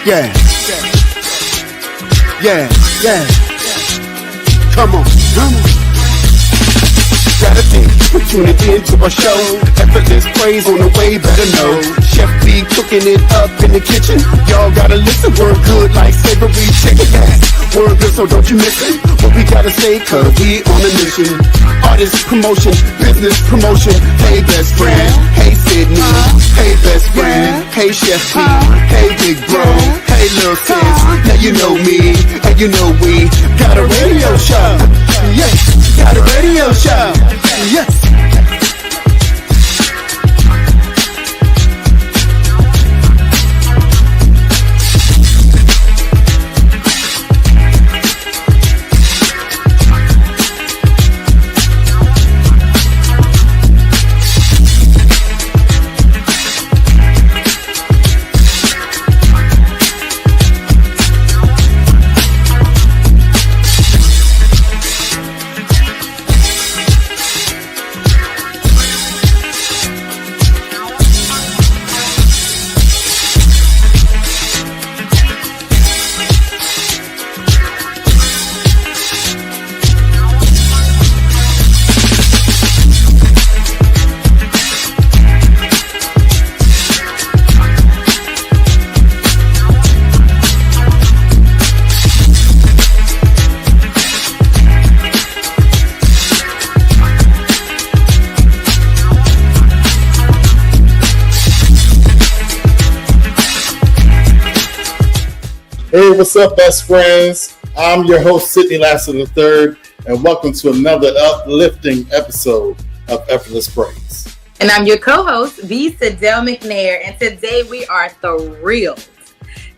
Yeah. Yeah. Yeah. Come on. Come on. Strategy, tune it into our show. Effortless praise on the way, better know. Chef B cooking it up in the kitchen. Y'all gotta listen, word good like savory chicken. Word good, so don't you miss it. What we gotta say, cause we on a mission. Artist promotion, business promotion. Hey best friend, hey Sidney. Hey best friend, hey Chef B. Hey big bro, hey little sis. Now you know me, and you know we got a radio show. Yes, got a radio show. Yes. Hey, what's up, best friends? I'm your host, Sidney Lassiter III, and welcome to another uplifting episode of Effortless Praise. And I'm your co-host, the Sydell McNair, and today we are thrilled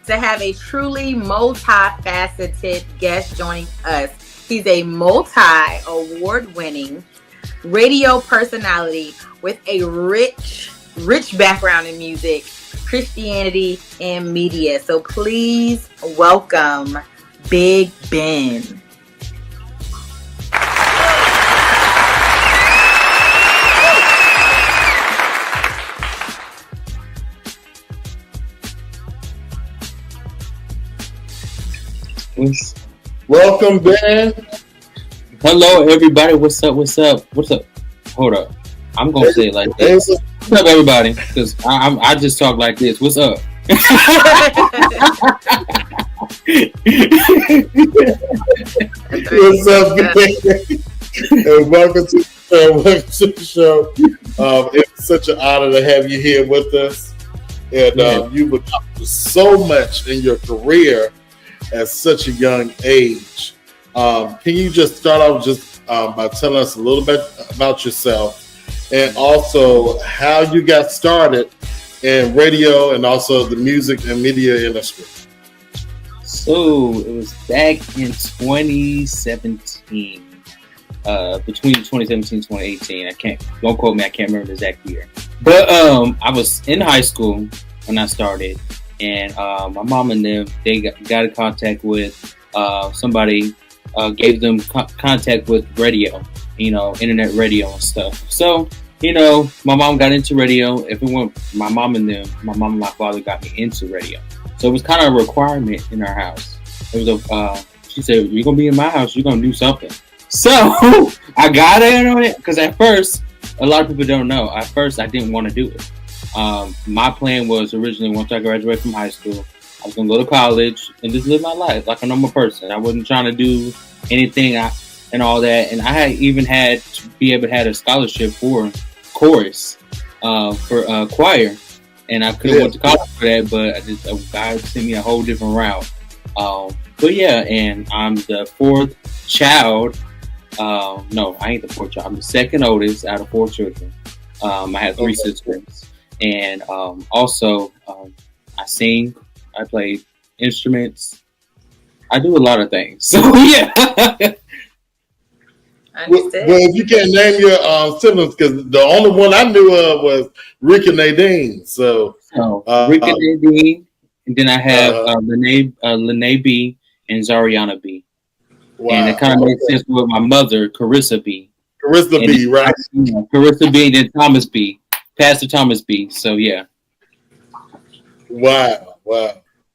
to have a truly multifaceted guest joining us. He's a multi-award-winning radio personality with a rich background in music, Christianity, and media. So please welcome Big Ben. Welcome, Ben. Hello, everybody. What's up? Hold up. I'm going to say it like this. What's up, everybody? Because I just talk like this. What's up? What's up, Ben? And welcome to the show. It's such an honor to have you here with us. And you've accomplished so much in your career at such a young age. Can you just start off by telling us a little bit about yourself and also how you got started in radio and also the music and media industry? So it was back in 2017, between 2017 and 2018. Don't quote me, I can't remember the exact year. But I was in high school when I started, and my mom and them, they got in contact with somebody, gave them contact with radio, internet radio and stuff. So, my mom got into radio. If it weren't my mom and them, my mom and my father got me into radio. So it was kind of a requirement in our house. It was she said, "You're gonna be in my house. You're gonna do something." So I got in on it because at first, a lot of people don't know. At first, I didn't want to do it. My plan was originally, once I graduated from high school, I was gonna go to college and just live my life like a normal person. I wasn't trying to do anything and all that. And I had even had to be able to have a scholarship for chorus, for choir. And I could have went to college for that, but God sent me a whole different route. But yeah, and I'm the fourth child. No, I ain't the fourth child. I'm the second oldest out of four children. I have three sisters. And also, I sing, I play instruments. I do a lot of things. So yeah. Well, if you can't name your siblings, because the only one I knew of was Rick and Nadine. So Rick and Nadine, and then I have Lene B and Zariana B. Wow. And it kind of makes sense with my mother, Carissa B. Carissa B, right? Carissa B and then Thomas B. Pastor Thomas B. So yeah. Wow.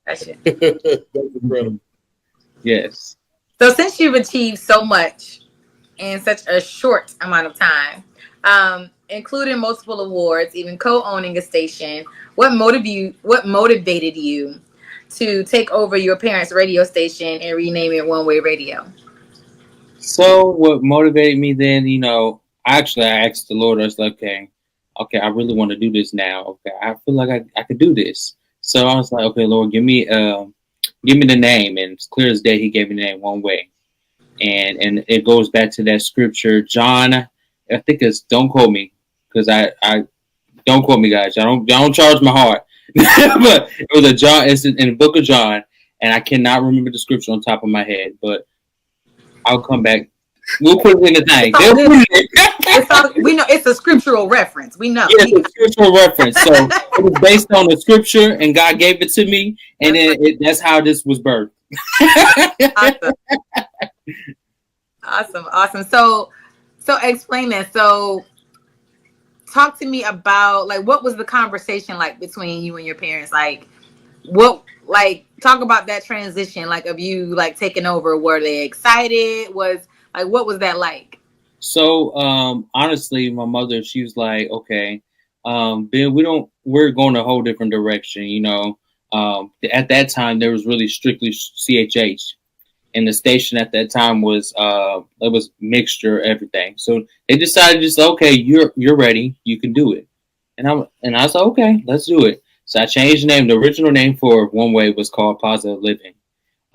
Gotcha. That's incredible. Yes. So since you've achieved so much in such a short amount of time, including multiple awards, even co-owning a station, what motivated you to take over your parents' radio station and rename it One Way Radio? So what motivated me then, I asked the Lord, I was like, okay, I really want to do this now. Okay, I feel like I could do this. So I was like, okay, Lord, give me the name. And it's clear as day, he gave me the name One Way. And it goes back to that scripture, John, I think it's, don't quote me, because I don't quote me, guys. I don't charge my heart. But it was a John, it's in the book of John, and I cannot remember the scripture on top of my head, but I'll come back. We'll put it in the thing. We know it's a scriptural reference. We know. Yeah, it's a scriptural reference. So it was based on the scripture, and God gave it to me, and then that's how this was birthed. Awesome. So explain that. So talk to me about, like, what was the conversation like between you and your parents? Like, talk about that transition, like, of you, like, taking over. Were they excited? What was that like? So, honestly, my mother, she was like, okay, Ben, we're going a whole different direction. At that time, there was really strictly CHH. And the station at that time was it was mixture, everything. So they decided, just, okay, you're ready, you can do it. And I was like, okay, let's do it. So I changed the name. The original name for One Way was called Positive Living,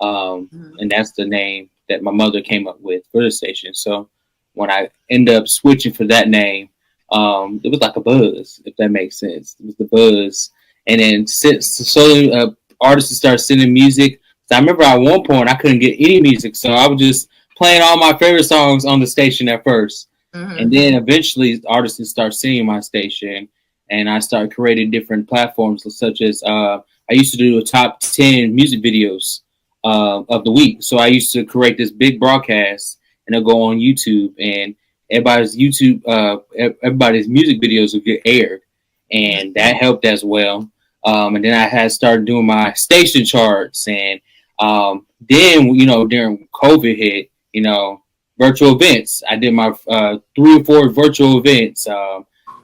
and that's the name that my mother came up with for the station. So when I ended up switching for that name, it was like a buzz, if that makes sense. It was the buzz, and then slowly artists started sending music. So I remember at one point I couldn't get any music, so I was just playing all my favorite songs on the station at first. And then eventually artists start singing my station, and I started creating different platforms, such as I used to do a top 10 music videos of the week. So I used to create this big broadcast, and it'll go on YouTube, and everybody's music videos would get aired, and that helped as well. And then I had started doing my station charts, and then, during COVID hit, virtual events. I did my 3 or 4 virtual events.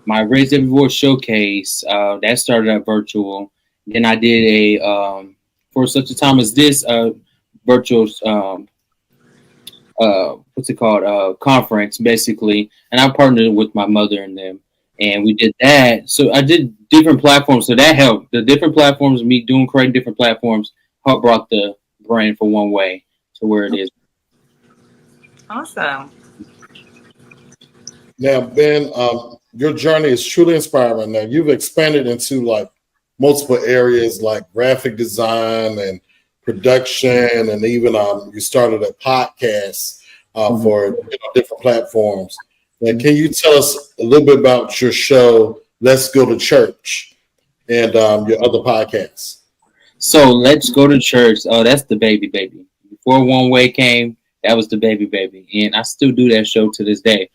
My Raise Every Voice showcase, that started out virtual. Then I did for such a time as this, virtual, conference, basically. And I partnered with my mother and them, and we did that. So I did different platforms, so that helped. The different platforms, creating different platforms, helped brought the brand for One Way to where it is. Awesome. Now, Ben, your journey is truly inspiring. Now, you've expanded into like multiple areas like graphic design and production, and even you started a podcast for different platforms. Now, can you tell us a little bit about your show, Let's Go to Church, and your other podcasts? So Let's Go to Church. Oh, that's the baby. Before One Way came, that was the baby. And I still do that show to this day.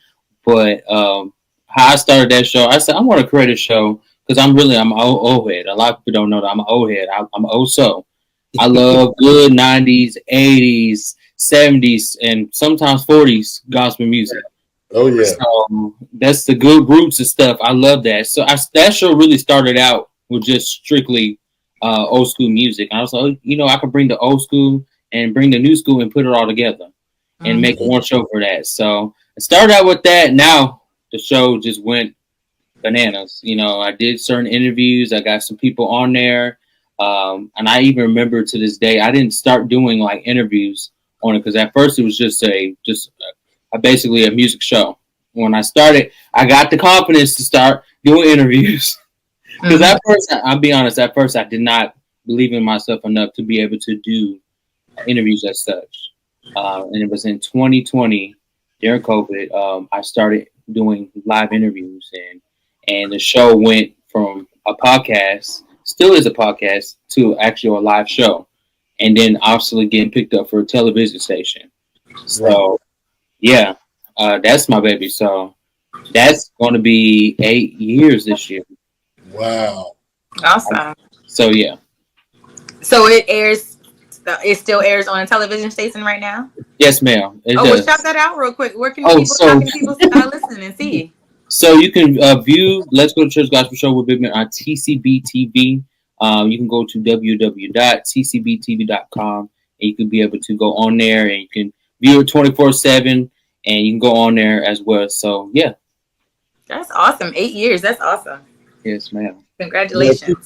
But how I started that show, I said, I want to create a show because I'm an old head. A lot of people don't know that I'm an old head. I'm old soul. I love good 90s, 80s, 70s, and sometimes 40s gospel music. Oh, yeah. So that's the good roots and stuff. I love that. So that show really started out with just strictly old school music. I was like, I could bring the old school and bring the new school and put it all together and make one show for that. So I started out with that. Now the show just went bananas. I did certain interviews. I got some people on there. And I even remember to this day, I didn't start doing like interviews on it because at first it was just basically a music show. When I started, I got the confidence to start doing interviews. Because at first, I'll be honest, I did not believe in myself enough to be able to do interviews as such. And it was in 2020, during COVID, I started doing live interviews. And the show went from a podcast, still is a podcast, to actually a live show. And then obviously getting picked up for a television station. So, yeah, that's my baby. So that's going to be 8 years this year. Wow. Awesome. So, yeah. So it airs. It still airs on a television station right now. Yes, ma'am. Well, shout that out real quick. Where can how can people listen and see? So you can view Let's Go to Church Gospel Show with Big Man on TCB TV. You can go to www.tcbtv.com and you can be able to go on there and you can view it 24/7 and you can go on there as well. So yeah, that's awesome. 8 years. That's awesome. Yes, ma'am. Congratulations.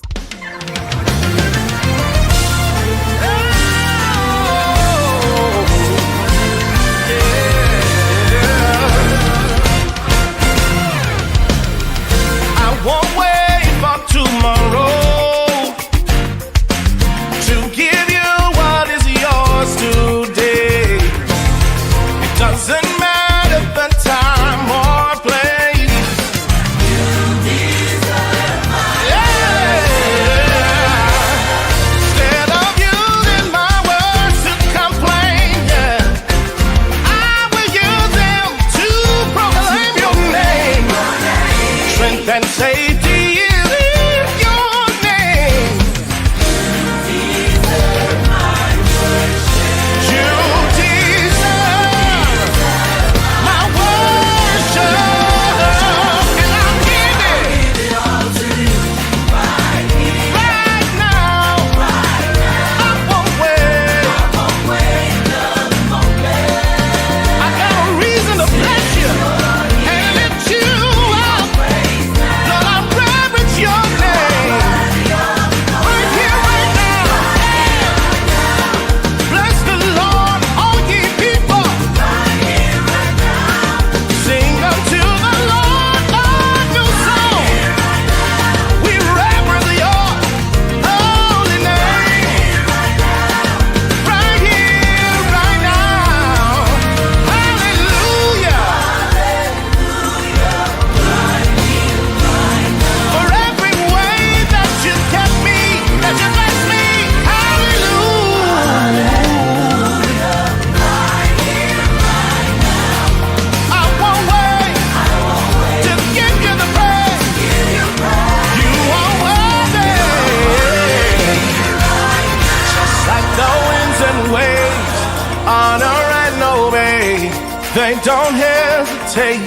They don't hesitate.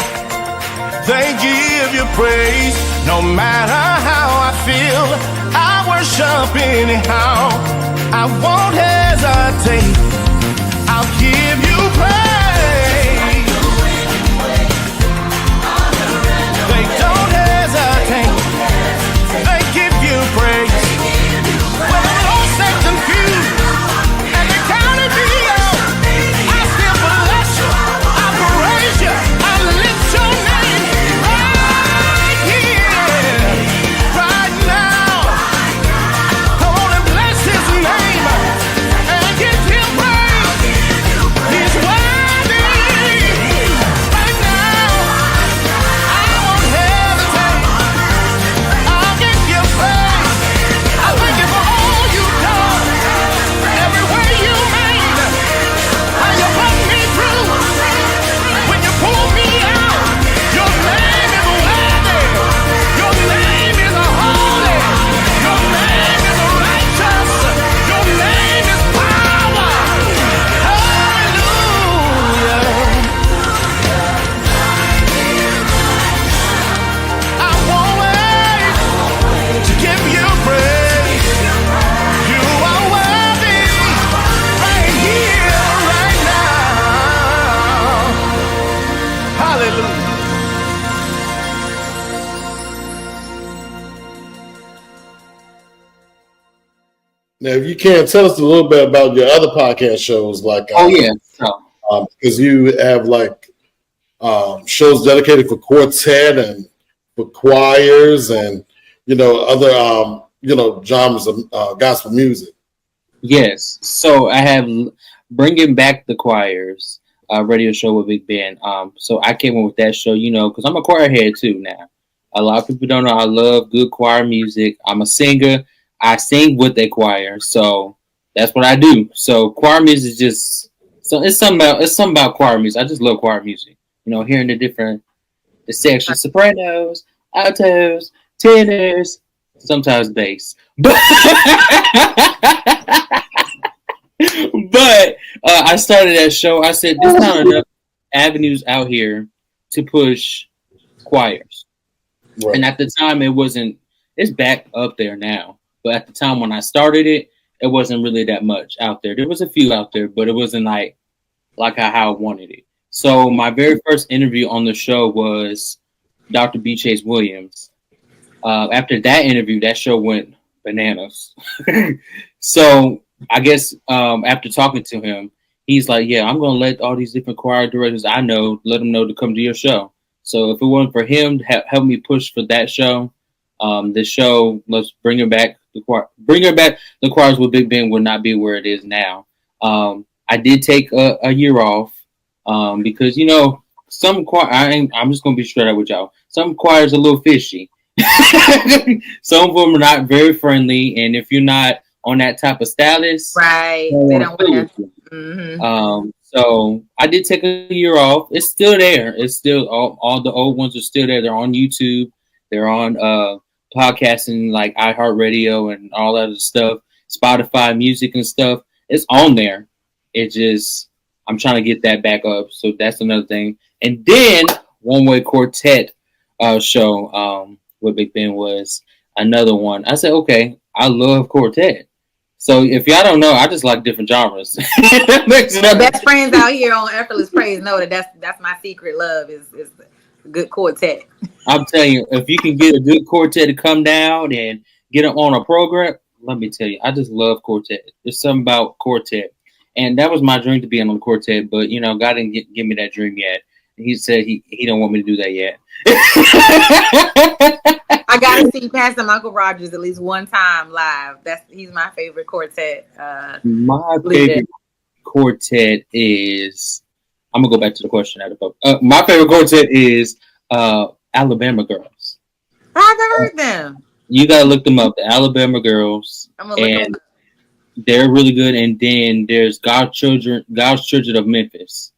They give you praise. No matter how I feel, I worship anyhow. I won't hesitate. I'll give you praise. They don't hesitate. They give you praise. When the Lord said confused and they counted me out, I still bless you. I praise you. I lift your name right here, right now. Come on and bless His name and give Him praise. He's worthy. Right now, I won't hesitate. I'll give you praise. I thank you for all you've done, every way you made, how you brought me through. When you pulled me out, your name is worthy. Your name is holy. Your name is righteous. Your name is power. Hallelujah. I won't wait to give you praise. You are worthy right here, right now. Hallelujah. Now, if you can, tell us a little bit about your other podcast shows, like Oh yeah. So, because you have like shows dedicated for quartet and for choirs and other genres of gospel music. yes. So I have Bringing Back the Choirs radio show with Big Ben. So I came up with that show, because I'm a choir head too now. A lot of people don't know I love good choir music. I'm a singer. I sing with a choir, so that's what I do. So choir music is just it's something about choir music. I just love choir music. Hearing the sections, sopranos, altos, tenors, sometimes bass. But I started that show. I said, there's not enough avenues out here to push choirs. Right. And at the time, it wasn't. It's back up there now. But at the time when I started it, it wasn't really that much out there. There was a few out there, but it wasn't like how I wanted it. So my very first interview on the show was Dr. B. Chase Williams. After that interview, that show went bananas. So I guess after talking to him, he's like, yeah, I'm going to let all these different choir directors I know, let them know to come to your show. So if it wasn't for him to help me push for that show, the show, let's bring her back. The choirs with Big Ben would not be where it is now. I did take a year off because, you know, some choir, I'm just going to be straight up with y'all. Some choirs are a little fishy. Some of them are not very friendly. And if you're not on that type of status, right, they don't want to. Mm-hmm. So I did take a year off. It's still there. It's still all the old ones are still there. They're on YouTube. They're on podcasting like iHeartRadio and all that other stuff, Spotify music and stuff. It's on there. It just, I'm trying to get that back up. So that's another thing. And then One Way Quartet show with Big Ben was another one. I said, okay, I love quartet. So if y'all don't know, I just like different genres. My best friends out here on Effortless Praise know that's my secret love is a good quartet. I'm telling you, if you can get a good quartet to come down and get them on a program, let me tell you, I just love quartet. There's something about quartet. And that was my dream to be on the quartet, but, you know, God didn't give me that dream yet. He said he don't want me to do that yet. I gotta see Pastor Michael Rogers at least one time live. He's my favorite quartet. My favorite quartet is, I'm gonna go back to the question out of my favorite quartet is Alabama Girls. I've never heard them. You gotta look them up, the Alabama Girls. I'm gonna look them up. They're really good. And then there's God's Children of Memphis.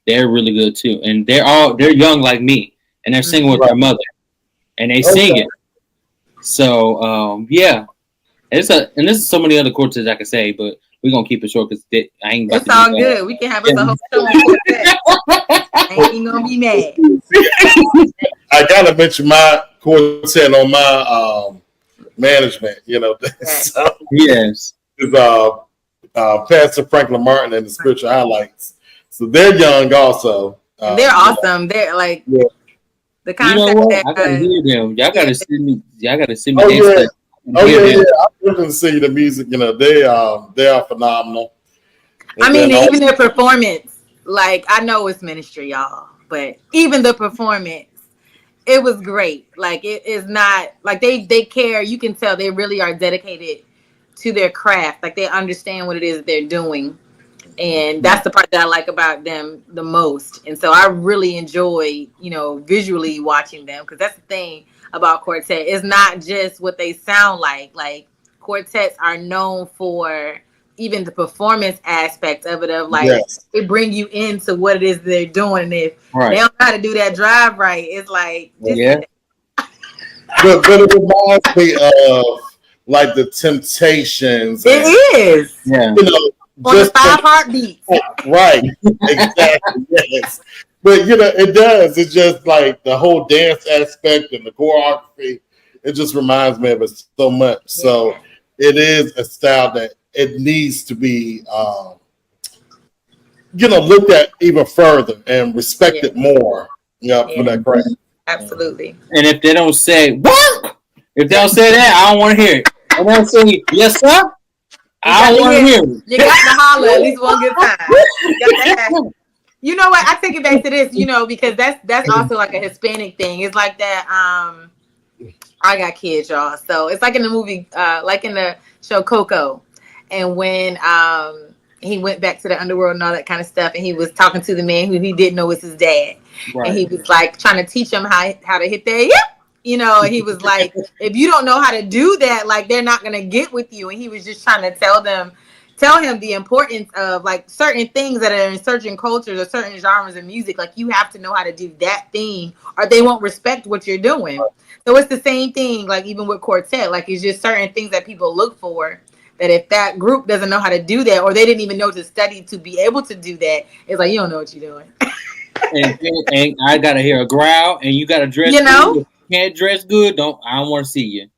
They're really good too, and they're young like me, and they're singing with their mother, and they sing it. So yeah, and there's so many other quartets I can say, but we're gonna keep it short because I ain't. It's all good. We can have us a whole show on quartet. I ain't gonna be mad. I gotta mention my quartet on my management. You know, so, yes, is Pastor Franklin Martin and the Spiritual Highlights. So they're young also. They're awesome. They're like the concept. You know what? I gotta hear them. Y'all gotta send me. Oh yeah. I'm going to see the music. You know, they are phenomenal. And I mean, even their performance. Like, I know it's ministry, y'all, but even the performance, it was great. Like, it is not like they care. You can tell they really are dedicated to their craft. Like, they understand what it is that they're doing. And that's the part that I like about them the most. And so I really enjoy, you know, visually watching them, because that's the thing about quartet. It's not just what they sound like. Like, quartets are known for even the performance aspect of it, of like, they bring you into what it is they're doing. And if they don't know how to do that drive right, it's like, but it reminds me of like the Temptations. It is. Yeah. You know, on the 5 heartbeats. Right. Exactly. Yes. But, you know, it does. It's just like the whole dance aspect and the choreography. It just reminds me of it so much. So it is a style that it needs to be, you know, looked at even further and respected more, you know, for that craft. Absolutely. And if they don't say, work! If they don't say that, I don't want to hear it. If they don't say, yes, sir, I don't want to hear it. You got to holler at least one good time. You know what? I take it back to this, you know, because that's also like a Hispanic thing. It's like that. I got kids, y'all. So it's like in the movie, like in the show Coco. And when he went back to the underworld and all that kind of stuff, and he was talking to the man who he didn't know was his dad. Right. And he was like trying to teach him how to hit that, you know, and he was like, if you don't know how to do that, like, they're not going to get with you. And he was just trying to tell them tell him the importance of like certain things that are in certain cultures or certain genres of music. Like you have to know how to do that thing or they won't respect what you're doing. So it's the same thing, like even with quartet, like it's just certain things that people look for that if that group doesn't know how to do that or they didn't even know to study to be able to do that, it's like, you don't know what you're doing. and I gotta hear a growl and you gotta dress you know? good. If you can't dress good, I don't want to see you.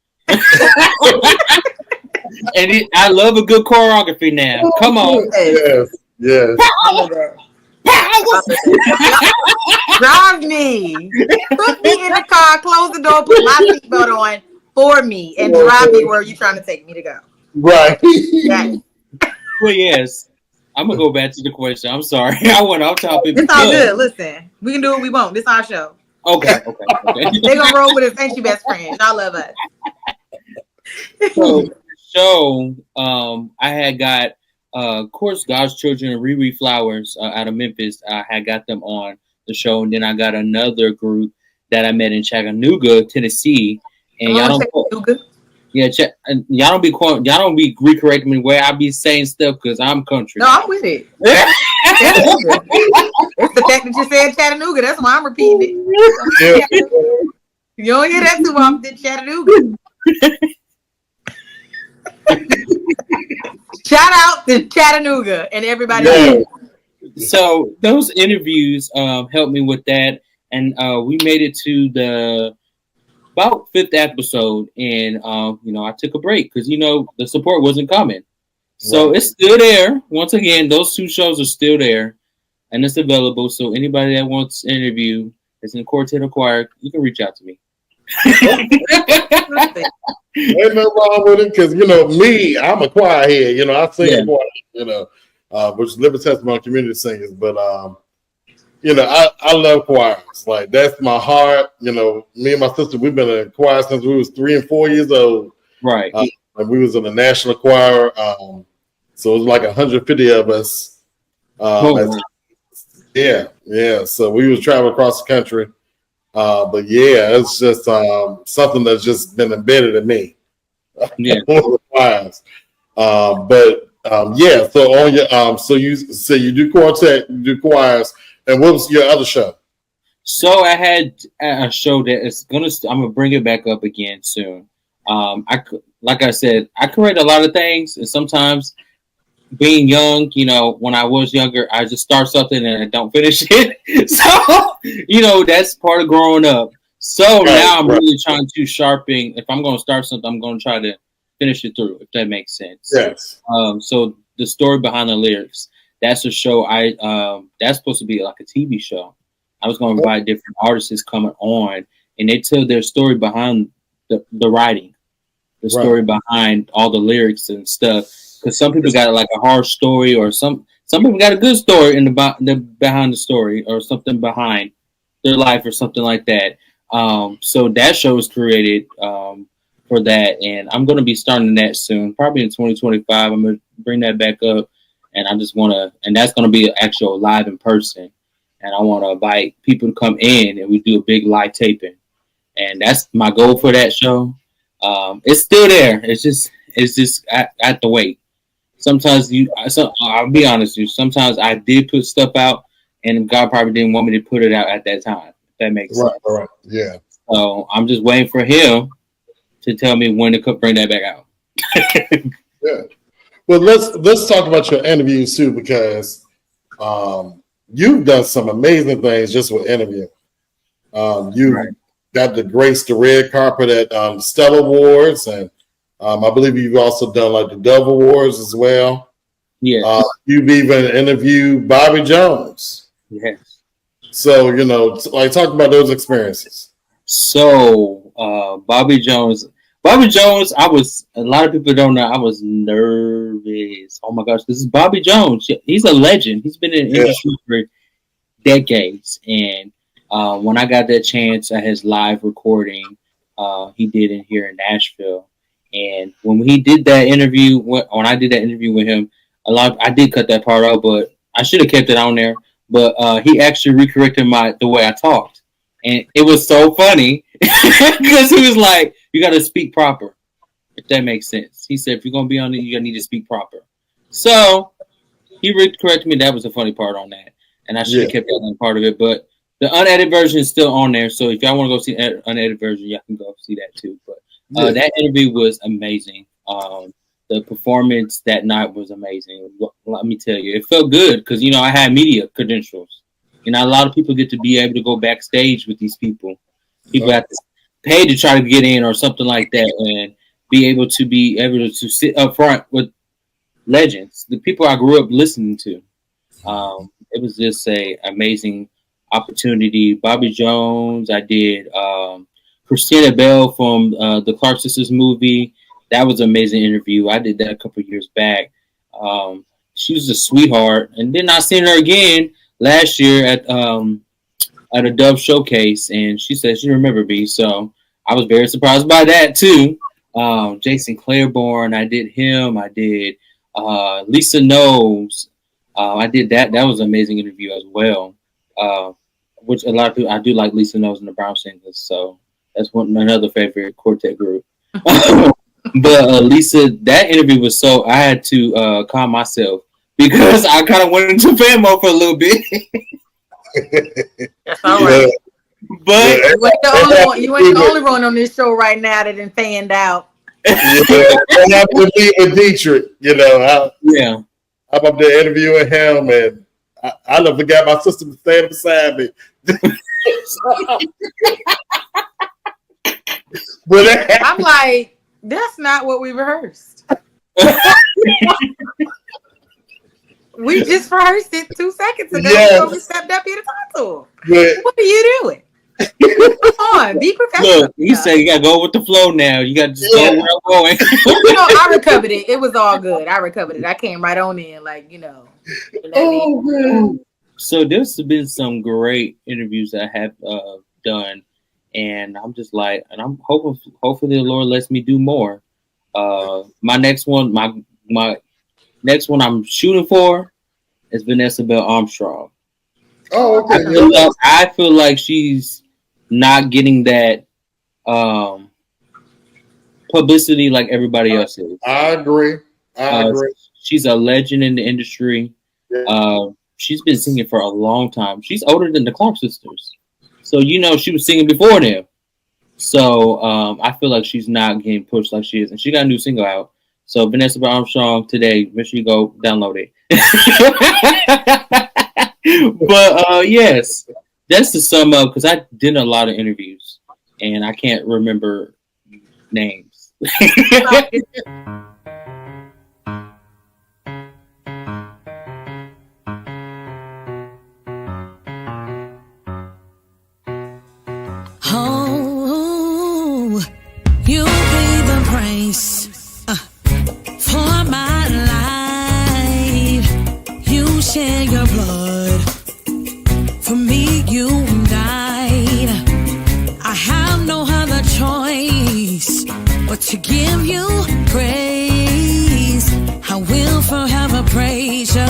And I love a good choreography now. Come on. Yes. Drive me. Put me in the car, close the door, put my seatbelt on for me, and drive me where you're trying to take me to go. Right. Yes. Well, yes. I'm going to go back to the question. I'm sorry. I went off topic. It's all good. Listen, we can do what we want. This is our show. Okay. They're going to roll with us. Ain't you best friends? Y'all love us. So, I had got, of course, God's Children and Riri Flowers out of Memphis. I had got them on the show, and then I got another group that I met in Chattanooga, Tennessee. And y'all don't, y'all don't be recorrecting me where I be saying stuff because I'm country. No, I'm with it. It's the fact that you said Chattanooga. That's why I'm repeating it. You don't hear that too often, Chattanooga. Shout out to Chattanooga and everybody else. So those interviews helped me with that, and we made it to the about 5th episode, and I took a break because the support wasn't coming. So it's still there. Once again, those 2 shows are still there, and it's available. So anybody that wants an interview that's in quartet or choir, you can reach out to me. Ain't no wrong with it because me, I'm a choir head. I sing choir. Which is Liberty Testimony Community Singers, but I love choirs. Like that's my heart. Me and my sister, we've been in choir since we was 3 and 4 years old. Right. And we was in the national choir. So it was like 150 of us. Yeah. So we was traveling across the country. But yeah, it's just something that's just been embedded in me. Yeah. Choirs. So on your so you say you do quartet, you do choirs, and what was your other show? So I had a show that I'm gonna bring it back up again soon. Like I said, I create a lot of things, and sometimes being young, when I was younger, I just start something and I don't finish it. So that's part of growing up. So now I'm really trying to sharpen. If I'm gonna start something, I'm gonna try to finish it through, if that makes sense. Yes. So the story behind the lyrics, that's a show that's supposed to be like a TV show. I was going to invite different artists coming on, and they tell their story behind the writing, the story behind all the lyrics and stuff. Because some people got like a hard story, or some people got a good story in the behind the story, or something behind their life, or something like that. So that show was created for that, and I'm going to be starting that soon, probably in 2025. I'm going to bring that back up, and I just want to, and that's going to be an actual live in person, and I want to invite people to come in, and we do a big live taping, and that's my goal for that show. It's still there. It's just I have to wait. Sometimes I'll be honest with you. Sometimes I did put stuff out, and God probably didn't want me to put it out at that time. If that makes sense. Right. Yeah. So I'm just waiting for him to tell me when to bring that back out. Yeah. Well, let's talk about your interviews too, because you've done some amazing things just with interviewing. You got to grace the red carpet at Sydell Awards, and I believe you've also done like the Dove Awards as well. Yeah. You've even interviewed Bobby Jones. Yes. So talk about those experiences. So Bobby Jones, a lot of people don't know, I was nervous. Oh my gosh, this is Bobby Jones. He's a legend. He's been in the industry for decades. And when I got that chance at his live recording, he did it here in Nashville. And when he did that interview, when I did that interview with him, I did cut that part out, but I should have kept it on there. But he actually recorrected the way I talked. And it was so funny because he was like, you got to speak proper, if that makes sense. He said, if you're going to be on it, you need to speak proper. So he corrected me. That was the funny part on that, and I should have kept that part of it. But the unedited version is still on there. So if y'all want to go see the unedited version, y'all can go see that too. But that interview was amazing. The performance that night was amazing. Let me tell you, it felt good because I had media credentials. A lot of people get to be able to go backstage with these people. People have to pay to try to get in or something like that, and be able to sit up front with legends, the people I grew up listening to. It was just a amazing opportunity. Bobby Jones, I did Christina Bell from the Clark Sisters movie. That was an amazing interview. I did that a couple of years back. She was a sweetheart, and then I seen her again last year at a Dove showcase, and she said she remembered me. So I was very surprised by that too. Jason Claiborne, I did him. I did Lisa Knowles. I did that. That was an amazing interview as well. Which a lot of people, I do like Lisa Knowles and the Brown Singers. So that's another favorite quartet group. But Lisa, that interview was I had to calm myself because I kind of went into fan mode for a little bit. That's all right. But you ain't the only one on this show right now that done fanned out. What happened with Dietrich? I'm up there interviewing him, and I never forgot my sister was standing beside me. I'm like, that's not what we rehearsed. We just rehearsed it 2 seconds ago before we stepped up here to talk to him. What are you doing? Come on, be professional. Look, you say you gotta go with the flow now. You gotta just go where I'm going. I recovered it. It was all good. I recovered it. I came right on in, So there's been some great interviews that I have done, and I'm just like, and I'm hopefully the Lord lets me do more. My next one, my next one I'm shooting for is Vanessa Bell Armstrong. Oh, okay. I feel like she's not getting that publicity like everybody else is. I agree. She's a legend in the industry. She's been singing for a long time. She's older than the Clark Sisters. So, she was singing before them. So, I feel like she's not getting pushed like she is. And she got a new single out. So, Vanessa Bell Armstrong today, make sure you go download it. But, yes, that's to sum up, because I did a lot of interviews, and I can't remember names. Oh, you pay the price for my life. You shed your blood. For me, you died. I have no other choice but to give you praise. I will forever praise you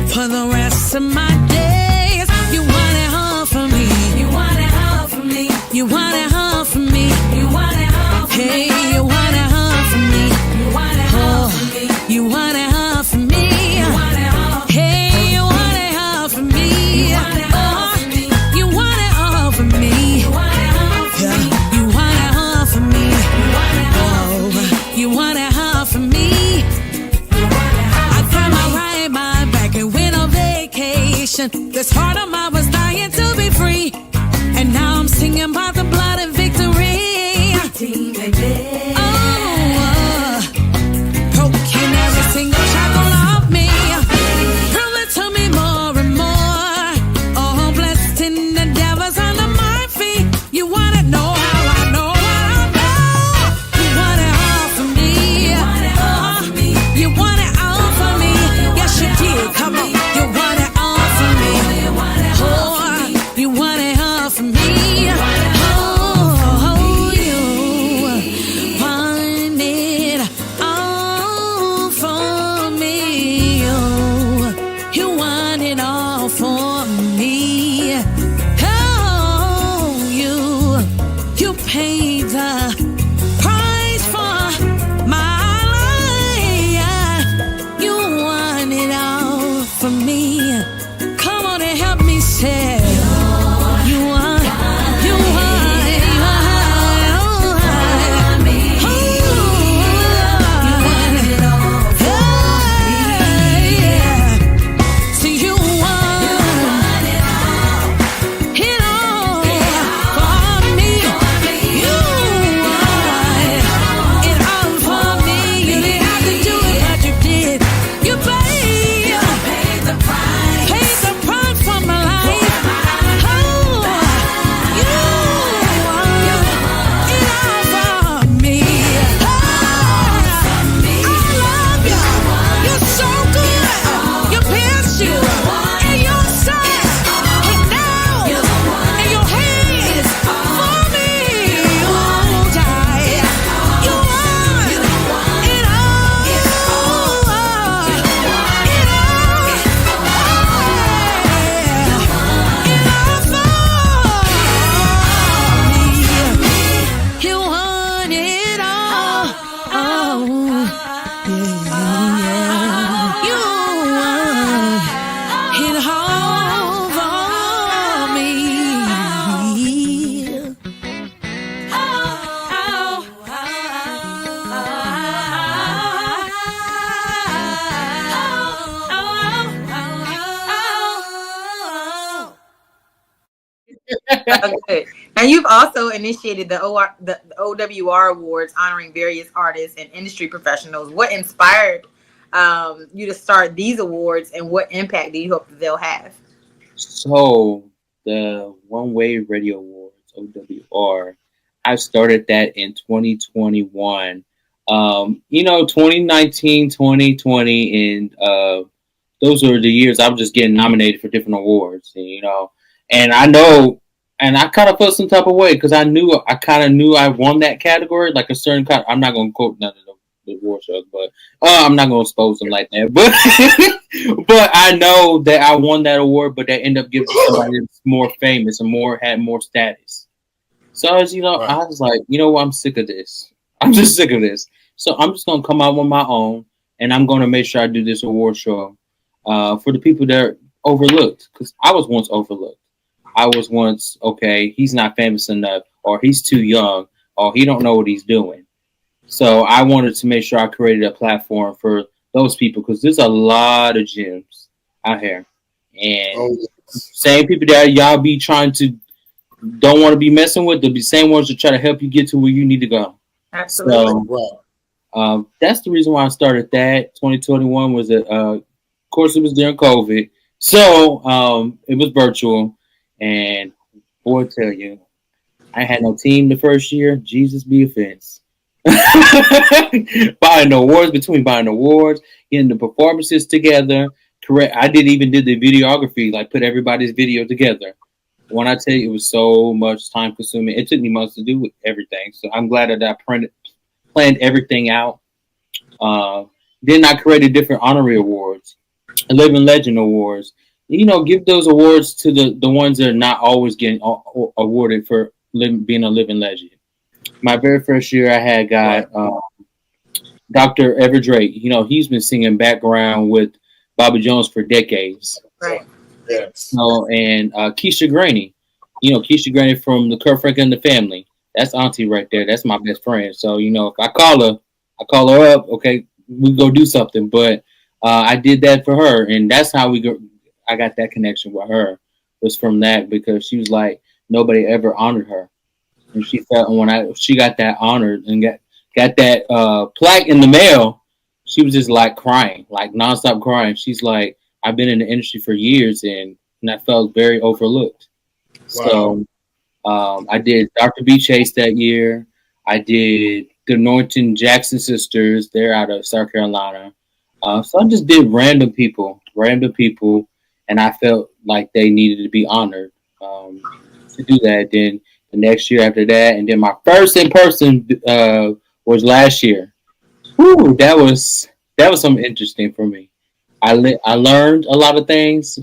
for the rest of my days. You want it all for me. You want it all for me. You want it all for me. You want it all for me. Hey, you want it all for me. You want it all for me. You want it all for me. You want it all. Hey, you want it all for me. You want it all for me. You want it all for me. You want it all for me. You want it all for me. You want it all for me. I found my right mind back and went on vacation. This heart of mine was dying to be free, and now I'm singing about the blood and victory. Broken every single shackle of me. Prove it to me more and more. Oh, blessed in the devil's under my feet. You wanna know how I know what I know? You want it all for me. You want it all for me. You want it all for me. Yes, you did. Come on. You want it all for me. Oh, you want it all for me. You hit home for me. Okay. And you've also initiated the OWR Awards honoring various artists and industry professionals. What inspired you to start these awards, and what impact do you hope that they'll have? So the One Way Radio Awards, OWR, I started that in 2021. 2019, 2020, and those were the years I was just getting nominated for different awards, and I know, and I kind of felt some type of way because I kind of knew I won that category, like a certain kind. I'm not going to quote none of the award shows, but I'm not going to expose them like that. But but I know that I won that award, but they end up giving somebody that's more famous and had more status. So I was like, you know what, I'm sick of this. I'm just sick of this. So I'm just going to come out on my own, and I'm going to make sure I do this award show for the people that are overlooked, because I was once overlooked. I was once, okay, he's not famous enough, or he's too young, or he don't know what he's doing. So I wanted to make sure I created a platform for those people, because there's a lot of gems out here. And same people that y'all be trying to, don't want to be messing with, they'll be the same ones that try to help you get to where you need to go. Absolutely. So, that's the reason why I started that. 2021 was, of course, it was during COVID. So it was virtual. And boy, I tell you, I had no team the first year. Jesus be offense. Buying awards, getting the performances together. Correct. I did the videography, like put everybody's video together. When I tell you, it was so much time consuming. It took me months to do with everything. So I'm glad that I planned everything out. Then I created different honorary awards, Living Legend awards. Give those awards to the ones that are not always getting awarded for being a living legend. My very first year, I had got Dr. Ever Drake. He's been singing background with Bobby Jones for decades. Right. Yes. And Keisha Graney. Keisha Graney from the Kurt Franklin and the Family. That's auntie right there. That's my best friend. So, if I call her up, okay, we go do something. But I did that for her, and that's how I got that connection with her, was from that, because she was like, nobody ever honored her. And she felt when she got that honored and got that plaque in the mail, she was just like crying, like nonstop crying. She's like, I've been in the industry for years, and I felt very overlooked. Wow. So I did Dr. B. Chase that year. I did the Norton Jackson sisters. They're out of South Carolina. So I just did random people, and I felt like they needed to be honored to do that. Then the next year after that, and then my first in person was last year. Whew, that was something interesting for me. I learned a lot of things,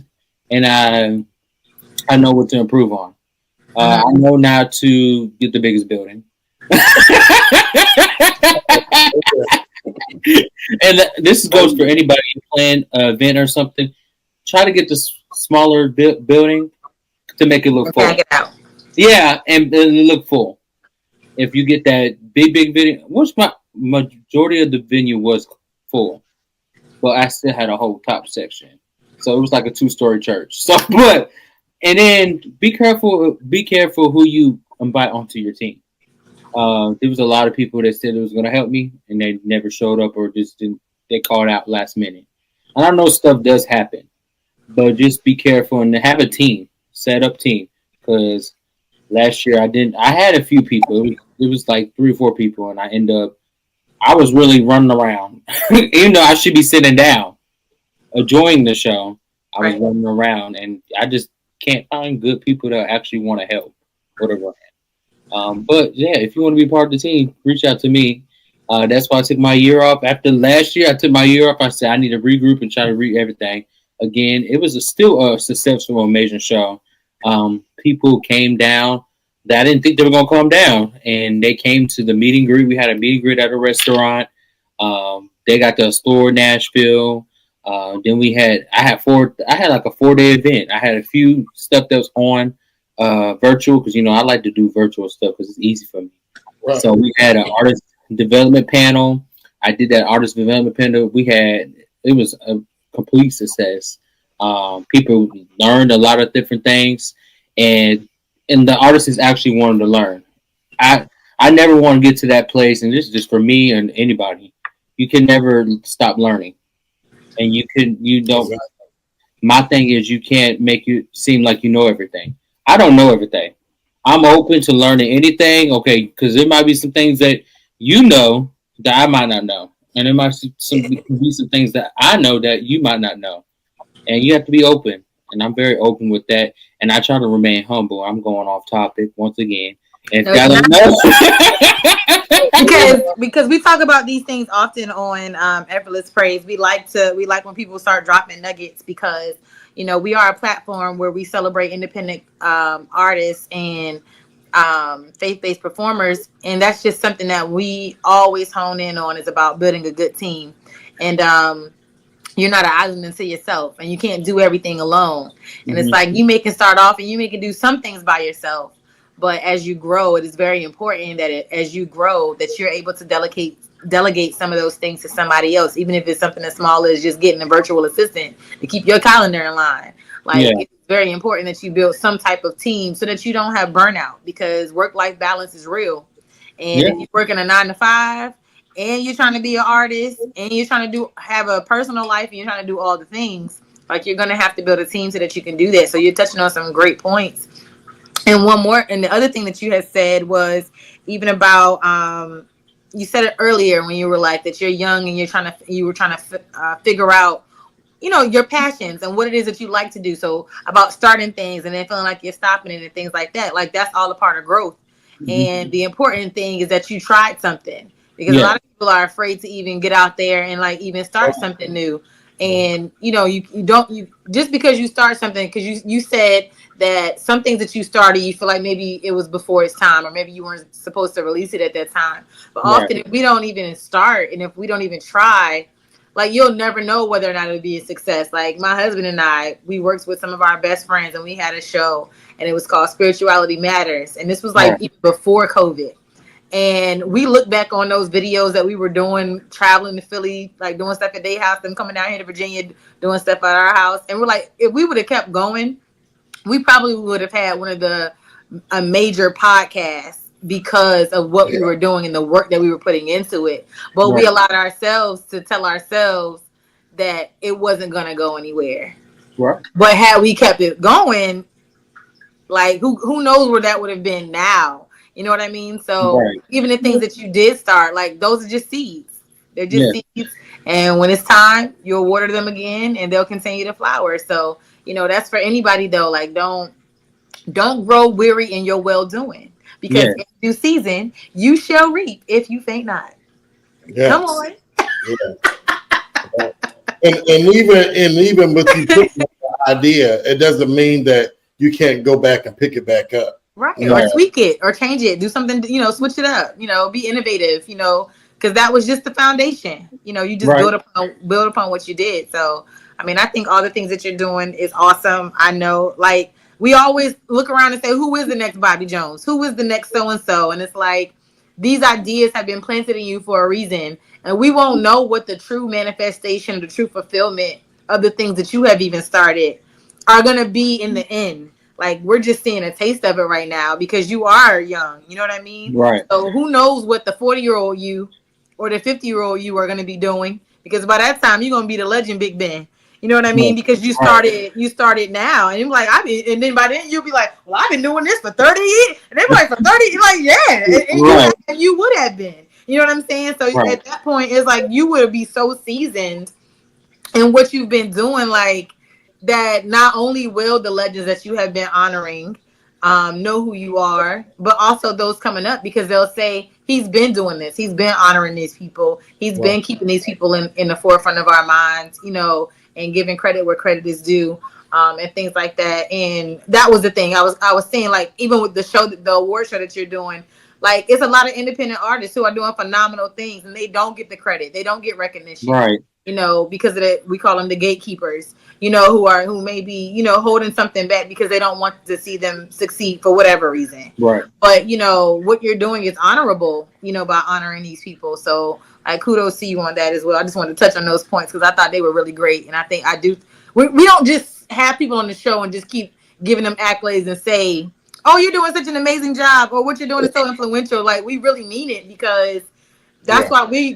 and I know what to improve on. I know now to get the biggest building. And this goes for anybody planning an event or something. Try to get the smaller building to make it look full. Yeah, and look full. If you get that big venue, which my majority of the venue was full, but I still had a whole top section, so it was like a 2-story church. So, and then be careful who you invite onto your team. There was a lot of people that said it was going to help me, and they never showed up, or just didn't. They called out last minute. And I know stuff does happen, but just be careful and have a team, set up team. Because last year I had a few people. It was like 3 or 4 people, and I was really running around. Even though I should be sitting down, enjoying the show, I was running around, and I just can't find good people that actually want to help. Whatever. But yeah, if you want to be part of the team, reach out to me. That's why I took my year off. After last year, I took my year off. I said I need to regroup and try to read everything again. It was still a successful, amazing show. People came down that I didn't think they were going to come down, and they came to the meet and greet. We had a meet and greet at a restaurant. They got the store in Nashville. Then I had like a 4-day event. I had a few stuff that was on virtual because I like to do virtual stuff because it's easy for me. Right. So we had an artist development panel. I did that artist development panel. It was a complete success. People learned a lot of different things, and the artists actually wanted to learn. I never want to get to that place, and this is just for me and anybody. You can never stop learning, and you don't. My thing is, you can't make you seem like you know everything. I don't know everything. I'm open to learning anything, okay? Because there might be some things that you know that I might not know, and there might be some things that I know that you might not know, and you have to be open. And I'm very open with that, and I try to remain humble. I'm going off topic once again. And because we talk about these things often on Effortless Praise. We like when people start dropping nuggets because we are a platform where we celebrate independent artists and faith-based performers, and that's just something that we always hone in on. Is about building a good team, and you're not an island unto yourself, and you can't do everything alone. And it's like you may can start off and you may can do some things by yourself. But as you grow, it is very important that as you grow, that you're able to delegate some of those things to somebody else, even if it's something as small as just getting a virtual assistant to keep your calendar in line. It's very important that you build some type of team so that you don't have burnout, because work-life balance is real. And if you're working a 9-to-5 and you're trying to be an artist and you're trying to have a personal life and you're trying to do all the things, you're going to have to build a team so that you can do that. So you're touching on some great points. And one more, and the other thing that you had said was even about, you said it earlier when you were like that you're young and you were trying to figure out, your passions and what it is that you like to do. So about starting things and then feeling like you're stopping it and things like that. Like that's all a part of growth. And the important thing is that you tried something, because a lot of people are afraid to even get out there and even start something new. And you just because you start something, because you said that some things that you started, you feel like maybe it was before its time, or maybe you weren't supposed to release it at that time. But often if we don't even start and if we don't even try, you'll never know whether or not it'll be a success. Like my husband and I, we worked with some of our best friends and we had a show and it was called Spirituality Matters. And this was even before COVID. And we look back on those videos that we were doing, traveling to Philly, doing stuff at their house, them coming down here to Virginia, doing stuff at our house. And we're like, if we would have kept going, we probably would have had one of a major podcasts because of what we were doing and the work that we were putting into it. But we allowed ourselves to tell ourselves that it wasn't going to go anywhere. Right. But had we kept it going, who knows where that would have been now? You know what I mean? So even the things that you did start, those are just seeds. They're just seeds. And when it's time, you'll water them again and they'll continue to flower. So, that's for anybody though. Don't grow weary in your well-doing, because in due season, you shall reap if you faint not. Yes. Come on. And even with you putting the idea, it doesn't mean that you can't go back and pick it back up. Right. Or tweak it or change it. Do something, switch it up, be innovative, because that was just the foundation. You just build upon what you did. So, I think all the things that you're doing is awesome. I know, we always look around and say, who is the next Bobby Jones? Who is the next so-and-so? And it's these ideas have been planted in you for a reason. And we won't know what the true manifestation, the true fulfillment of the things that you have even started are going to be in the end. We're just seeing a taste of it right now because you are young. You know what I mean? Right. So who knows what the 40-year-old you or the 50-year-old you are going to be doing? Because by that time, you're going to be the legend Big Ben. You know what I mean? Because you started now. And you're and then by then you'll be like, well, I've been doing this for 30 years. And they're like, for 30, you're like, yeah. And you would have been. You know what I'm saying? So at that point, it's you would be so seasoned in what you've been doing, that not only will the legends that you have been honoring know who you are, but also those coming up, because they'll say, he's been doing this. He's been honoring these people. He's been keeping these people in the forefront of our minds, and giving credit where credit is due, and things like that. And that was the thing I was saying, even with the show, the award show that you're doing, Like, it's a lot of independent artists who are doing phenomenal things, and they don't get the credit. They don't get recognition. Right. You know, because of we call them the gatekeepers, you know, who may be, you know, holding something back because they don't want to see them succeed for whatever reason. Right. But, you know, what you're doing is honorable, you know, by honoring these people. So kudos to you on that as well. I just wanted to touch on those points because I thought they were really great. And I think we don't just have people on the show and just keep giving them accolades and say, oh, you're doing such an amazing job, or what you're doing is so influential. Like, we really mean it, because that's why we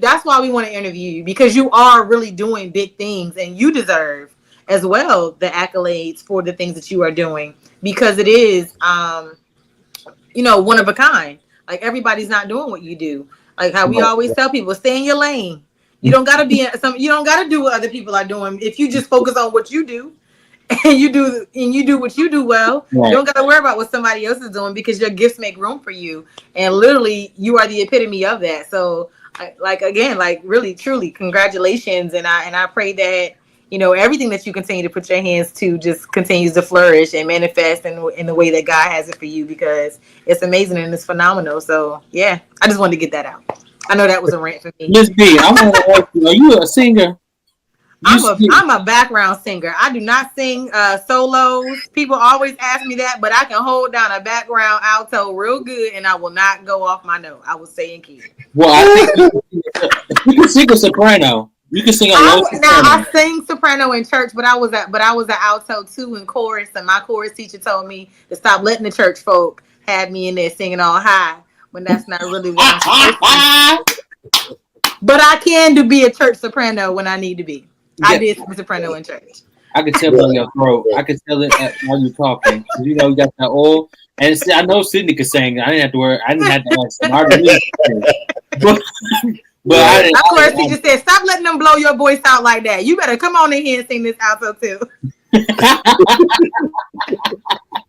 want to interview you, because you are really doing big things, and you deserve as well the accolades for the things that you are doing, because it is you know, one of a kind. Like, everybody's not doing what you do. Like how we always tell people, stay in your lane. You don't gotta be you don't gotta do what other people are doing. If you just focus on what you do, and you do what you do well, you don't gotta worry about what somebody else is doing, because your gifts make room for you. And literally, you are the epitome of that. So, again, really, truly, congratulations. And I pray that, you know, everything that you continue to put your hands to just continues to flourish and manifest in the way that God has it for you, because it's amazing and it's phenomenal. So, yeah, I just wanted to get that out. I know that was a rant for me. Miss B, I want to ask you, are you a singer? I'm a background singer. I do not sing solos. People always ask me that, but I can hold down a background alto real good, and I will not go off my note. I will stay in key. Well, I think you can sing a soprano. You can sing a low soprano. Now, I sing soprano in church, but I was an alto too in chorus, and my chorus teacher told me to stop letting the church folk have me in there singing all high, when that's not really what I'm supposed to do. But I can be a church soprano when I need to be. I did sing soprano in church. I can tell on your throat. I can tell it while you're talking. You know, you got that old. And I know Sidney could sing. I didn't have to worry. I didn't have to ask him. I really but of course, he just said, "Stop letting them blow your voice out like that. You better come on in here and sing this alto too."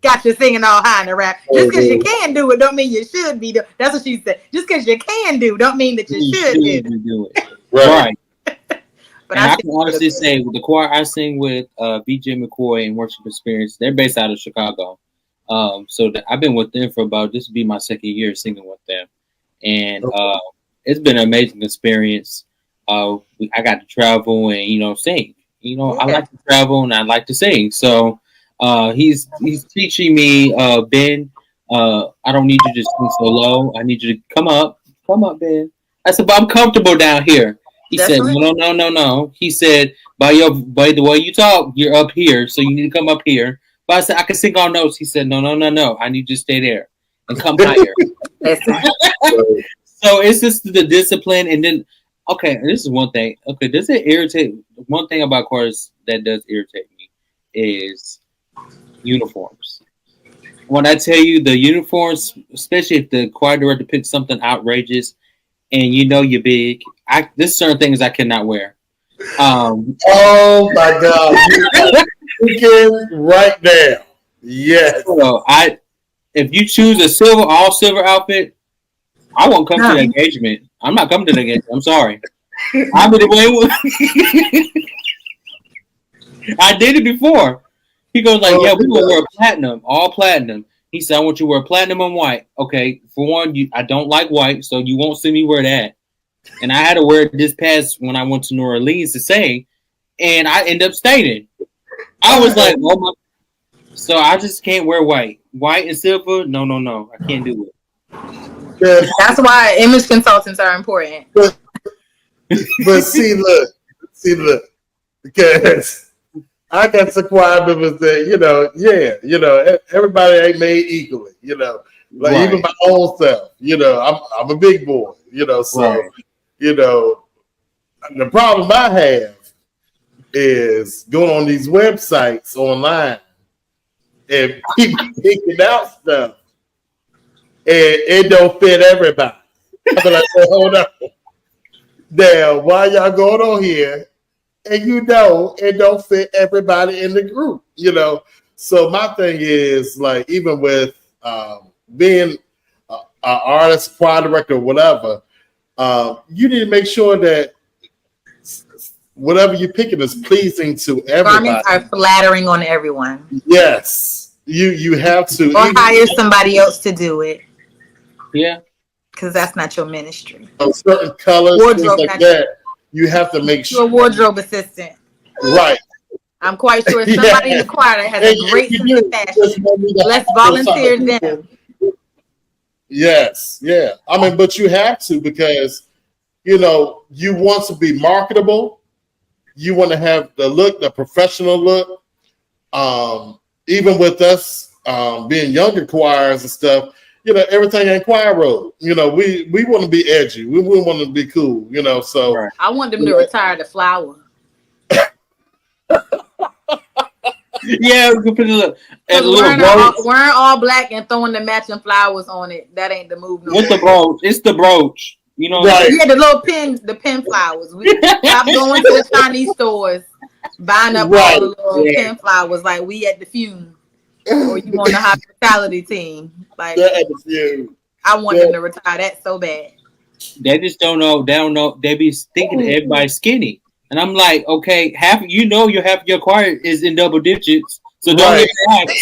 Got you singing all high in the rap. Just because you can do it, don't mean you should be. That's what she said. Just because you can do, don't mean that you should do it. Right. But I can honestly say, with the choir I sing with, BJ McCoy and Worship Experience, they're based out of Chicago. So I've been with them for about, this will be my second year singing with them. And it's been an amazing experience. I got to travel and, you know, sing. You know, I like to travel and I like to sing. So he's teaching me, Ben, I don't need you to sing so low. I need you to come up, Ben. I said, but I'm comfortable down here. He said, no. He said, by the way you talk, you're up here, so you need to come up here. But I said, I can sing all notes. He said, no. I need you to stay there and come higher. So it's just the discipline. And then, okay, this is one thing. Okay, does it irritate? One thing about choirs that does irritate me is uniforms. When I tell you the uniforms, especially if the choir director picks something outrageous, and you know you're big, there's certain things I cannot wear. Oh my God! You right now. Yes. So if you choose a all silver outfit, I won't come to the engagement. I'm not coming to the engagement. I'm sorry. I did it before. He goes like, "Yeah, we're gonna wear platinum, all platinum." He said, "I want you to wear platinum and white." Okay, for one, I don't like white, so you won't see me wear that. And I had to wear it this past when I went to New Orleans to sing, and I ended up staining. I was like, "Oh my!" So I just can't wear white and silver. No, I can't do it. That's why image consultants are important. But see, look, because I got some choir members that, everybody ain't made equally, like even my own self, I'm a big boy, so, the problem I have is going on these websites online and people picking out stuff and it don't fit everybody. I be like, hold on. Damn, why y'all going on here? And it don't fit everybody in the group, So my thing is, like, even with being an artist, choir director, whatever, you need to make sure that whatever you're picking is pleasing to everybody. Garments are flattering on everyone. Yes, you have to. Or hire somebody else to do it. Yeah. because that's not your ministry. Certain colors, Wardrobe, things like that. You have to make sure. You're a wardrobe assistant. Right. I'm quite sure somebody in the choir that has a great sense of fashion. Let's volunteer them. Yes, yeah. I mean, but you have to, because you want to be marketable. You want to have the look, the professional look. Even with us being younger choirs and stuff, everything ain't choir road. We want to be edgy. We want to be cool. So Right. I want them to retire the flower. Yeah, we can put a Wearing all black and throwing the matching flowers on it. That ain't the move. With the brooch. It's the brooch. Right. Yeah, the little pin flowers. We stop going to the Chinese stores, buying up all the little pin flowers like we at the Fume, or you on the hospitality team. Like at the Fume. I want them to retire that so bad. They just don't know. They don't know. They be thinking everybody's skinny. And I'm like, okay, half your choir is in double digits, so don't even ask.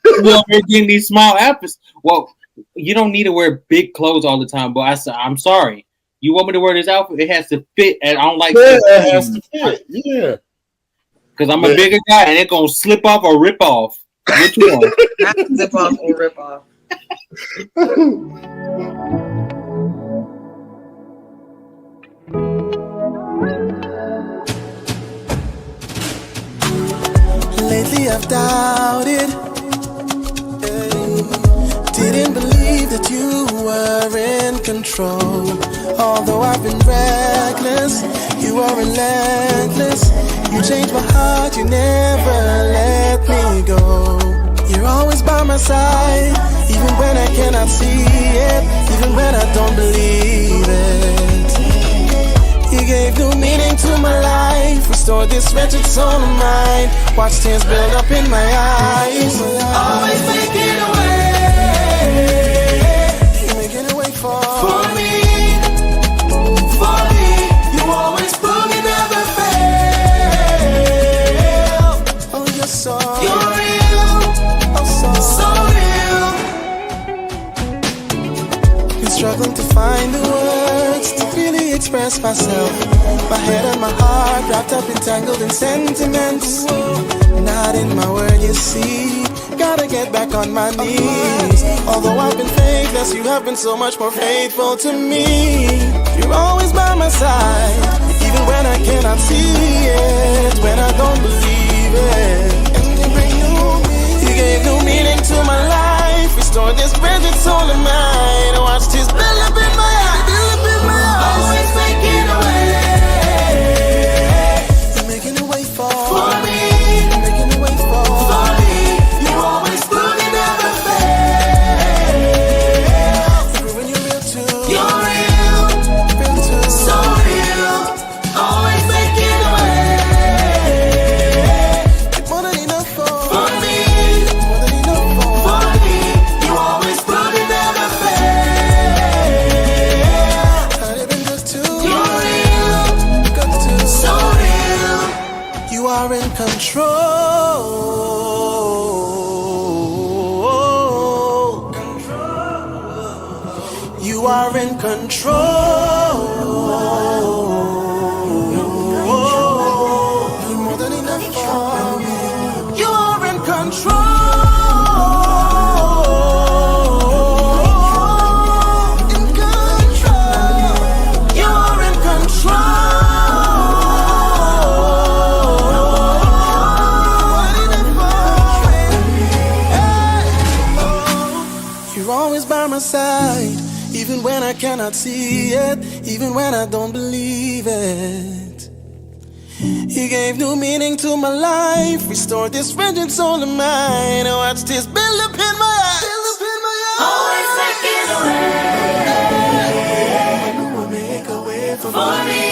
You're getting these small apples. Well, you don't need to wear big clothes all the time. But I said, I'm sorry. You want me to wear this outfit? It has to fit, and I don't like. Yeah, it has to fit. Yeah, because I'm a bigger guy, and it's gonna slip off or rip off. Which one? Not slip off or rip off. Lately I've doubted, didn't believe that you were in control. Although I've been reckless, you are relentless. You changed my heart, you never let me go. You're always by my side, even when I cannot see it, even when I don't believe it. You gave new meaning to my life, restored this wretched soul of mine. Watch tears build up in my eyes. Always making a way. You're making a way for me. For me, you always prove you never fail. Oh, you're real. Oh, so real. Been struggling to find the words to really express myself. My head and my heart wrapped up, entangled in sentiments. Not in my word, you see. Gotta get back on my knees. Although I've been faithless, you have been so much more faithful to me. You're always by my side, even when I cannot see it, when I don't believe it. And you gave new meaning to my life, restored this wretched soul of mine. I watched his build up in my eyes. Always making a way. You're making a way for me. You're making a way for me. You always prove you never fail. Proving you're real too. You're real too. So real. Always making a way. More than enough for me. More than enough for me. You always prove you never fail. Had it been good too. You're real. Good too. So real. You are in control. You are in control. You're more than enough for me. You are in control. In control. You are in control. You're always by my side, even when I cannot see it, even when I don't believe it. He gave new meaning to my life, restored this wretched soul of mine. I watched this build up in my eyes. Always making a way. You will make a way for me.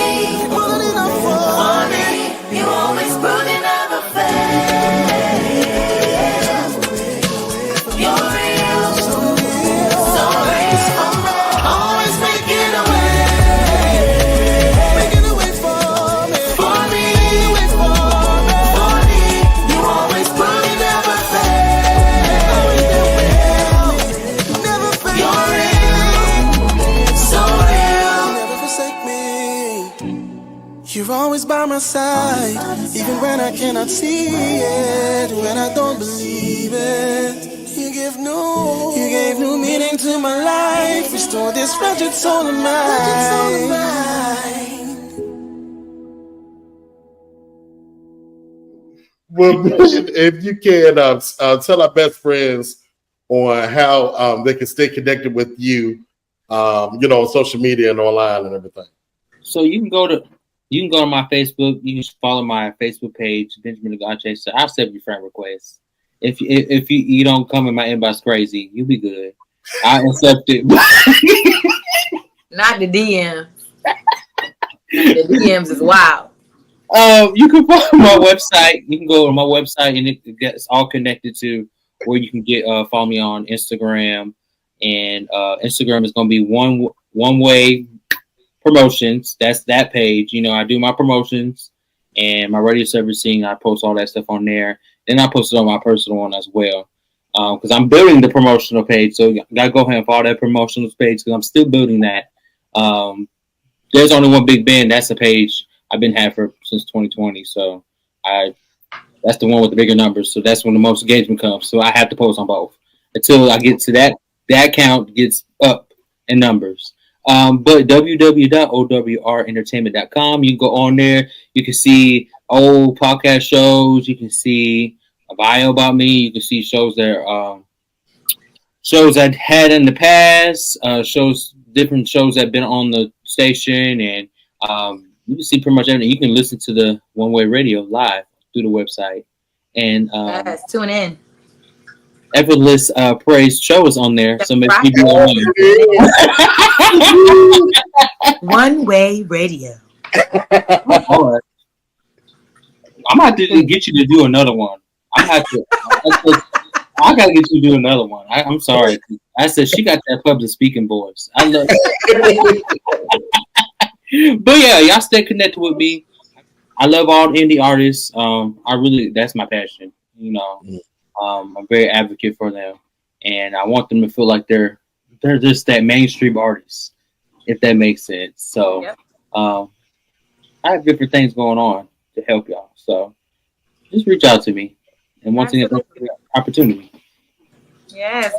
More than enough for me. You always prove you never fail. You're real. So real. Always making a way. Making a way for me. For me. For me. You always prove you never fail. Never fail. You're real. by my side, even when I cannot see it, when I don't believe it. You gave new meaning to my life. Restore this wretched soul of mine. Well, if you can tell our best friends on how they can stay connected with you, on social media and online and everything. So you can go to my Facebook. You can follow my Facebook page, Benjamin Agache. So I'll accept your friend requests. If you don't come in my inbox crazy, you'll be good. I accept it. Not the DMs. The DMs is wild. You can follow my website. You can go to my website, and it gets all connected to where you can follow me on Instagram. And Instagram is going to be one way promotions. That's that page. I do my promotions and my radio servicing. I post all that stuff on there. Then I post it on my personal one as well. Because I'm building the promotional page. So you got to go ahead and follow that promotional page because I'm still building that. There's only one Big Ben. That's the page I've been having since 2020. So that's the one with the bigger numbers. So that's when the most engagement comes. So I have to post on both until I get to that count gets up in numbers. But www.owrentertainment.com, you can go on there. You can see old podcast shows. You can see a bio about me. You can see shows that shows I've had in the past, different shows that have been on the station, and you can see pretty much everything. You can listen to the One Way Radio live through the website. And yes, tune in. Effortless Praise show is on there. So make sure you do One Way Radio. All right. I'm about to get you to do another one. I gotta get you to do another one. I'm sorry. I said she got that public speaking voice. I love it. But yeah, y'all stay connected with me. I love all indie artists. That's my passion. I'm a very advocate for them, and I want them to feel like they're just that mainstream artist, if that makes sense. So, yep. I have different things going on to help y'all. So, just reach out to me, and once again, thank you for the opportunity. Yes.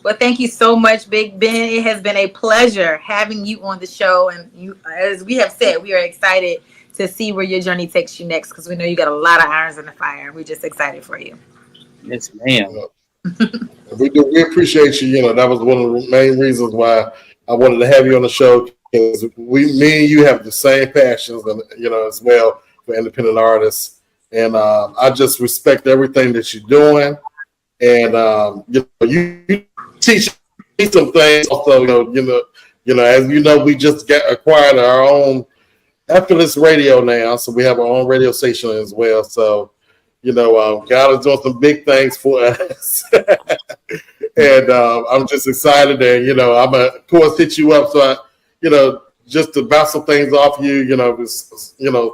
Well, thank you so much, Big Ben. It has been a pleasure having you on the show, and you, as we have said, we are excited to see where your journey takes you next because we know you got a lot of irons in the fire, and we're just excited for you. Yes, ma'am. We appreciate you. That was one of the main reasons why I wanted to have you on the show because me and you have the same passions, and as well for independent artists. And I just respect everything that you're doing. And you teach me some things. Also, as you know, we just acquired our own Effortless Radio now, so we have our own radio station as well. So, God is doing some big things for us, and I'm just excited. And I'm gonna, of course, hit you up. So just to bounce some things off you.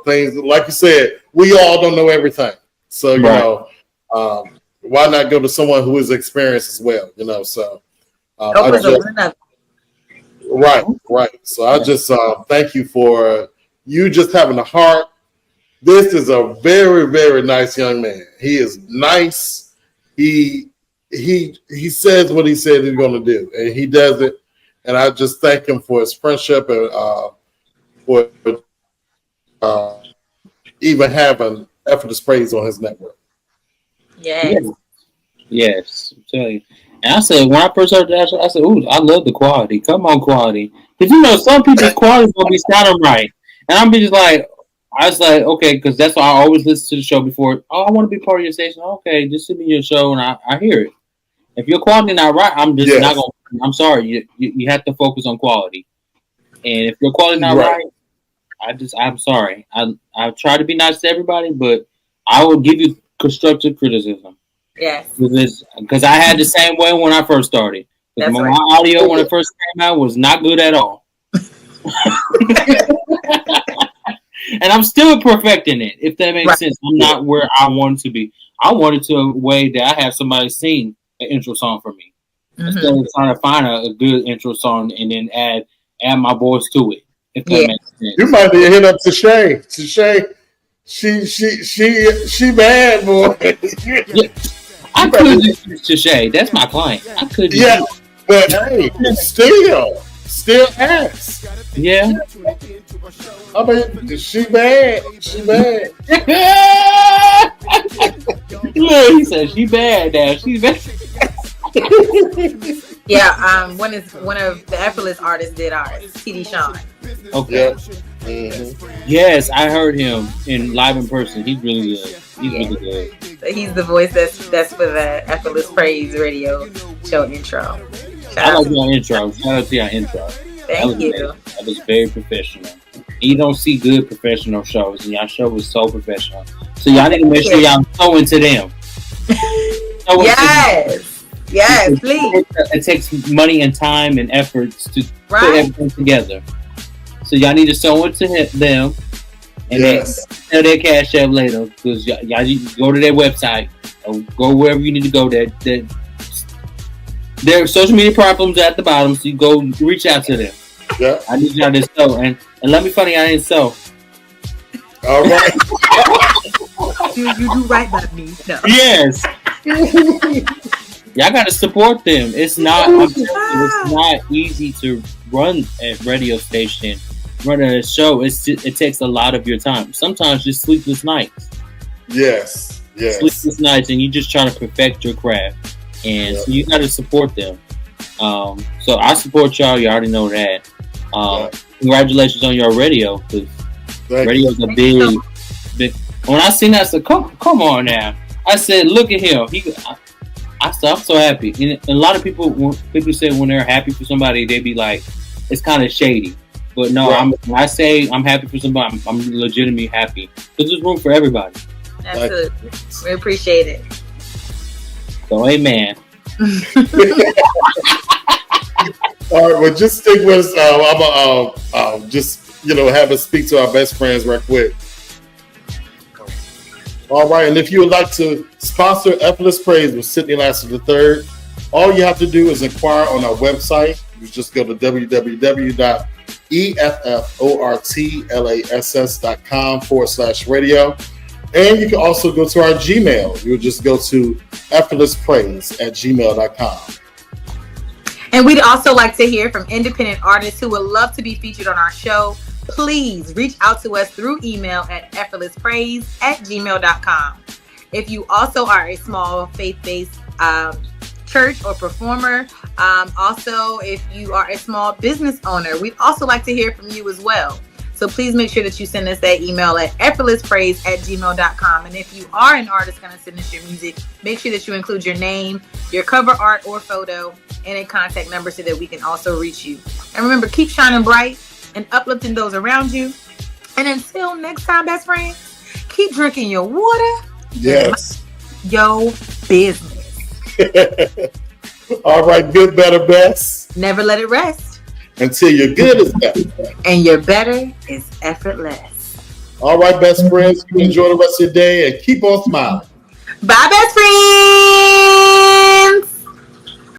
Things like you said, we all don't know everything. So why not go to someone who is experienced as well? So right. So I just thank you for you just having a heart. This is a very, very nice young man. He is nice. He says what he said he's going to do, and he does it. And I just thank him for his friendship and for even having Effortless Praise on his network. Yes. I'm telling you. And I said, when I first heard that, I said, ooh, I love the quality. Come on, quality. Because, some people's quality is going to be sounding right. And I'm just like, I was like, okay, because that's why I always listen to the show before. Oh, I want to be part of your station. Okay, just send me your show, and I hear it. If your quality not right, I'm just not going to. I'm sorry. You have to focus on quality. And if your quality not right, I'm sorry. I try to be nice to everybody, but I will give you constructive criticism. Yes. Because I had the same way when I first started. My audio when it first came out was not good at all. And I'm still perfecting it, if that makes sense. I'm not where I want to be. I wanted to a way that I have somebody sing an intro song for me. Instead of trying to find a good intro song and then add my voice to it. If that makes sense. You might need to hit up Tashay. Tashay, she bad, boy. Yeah. I could do Tashay. That's my client. I could do Yeah, but hey, still ass. Yeah. I mean, she bad. She bad. Look, he said she bad now. She's bad. Yeah, one of the effortless artists did ours, TD Sean. Okay. Yeah. Mm-hmm. Yes, I heard him live in person. He's really good. He's really good. So he's the voice that's for the Effortless Praise radio show intro. I like your intro. Shout out to your intro. Thank you. That was very professional. And you don't see good professional shows, and y'all show was so professional. So y'all need to make sure y'all go into them. Yes, please. It takes money and time and efforts to put everything together. So y'all need to sew it to them, and then sell their Cash App later. Because y'all go to their website or go wherever you need to go. Their social media platforms at the bottom, so you go reach out to them. Yeah. I need y'all to sew, and let me funny, I didn't sew. All right. You do right by me. No. Yes. Y'all gotta support them. It's not easy to run a radio station, run a show. It takes a lot of your time. Sometimes just sleepless nights. Yes. Sleepless nights, and you just trying to perfect your craft. And so you gotta support them. So I support y'all. You already know that. Congratulations on your radio, because radio's a big. When I seen that, I said, "Come on now!" I said, "Look at him." I'm so happy. And a lot of people say when they're happy for somebody, they be like, it's kind of shady. But no, when I say I'm happy for somebody, I'm legitimately happy. Because there's room for everybody. Absolutely. We appreciate it. So, amen. All right, well, just stick with us. I'm going to just, have us speak to our best friends right quick. All right, and if you would like to sponsor Effortless Praise with Sidney Lassiter III, all you have to do is inquire on our website. You just go to www.effortlass.com/radio. And you can also go to our Gmail. You'll just go to effortlesspraise@gmail.com. And we'd also like to hear from independent artists who would love to be featured on our show. Please reach out to us through email at effortlesspraise@gmail.com. If you also are a small faith-based church or performer, also if you are a small business owner, we'd also like to hear from you as well. So please make sure that you send us that email at effortlesspraise@gmail.com. And if you are an artist going to send us your music, make sure that you include your name, your cover art or photo, and a contact number so that we can also reach you. And remember, keep shining bright and uplifting those around you. And until next time, best friends, keep drinking your water. Yes. Your business. All right, good, better, best. Never let it rest. Until your good is better. And your better is effortless. All right, best friends, you enjoy the rest of your day and keep on smiling. Bye, best friends.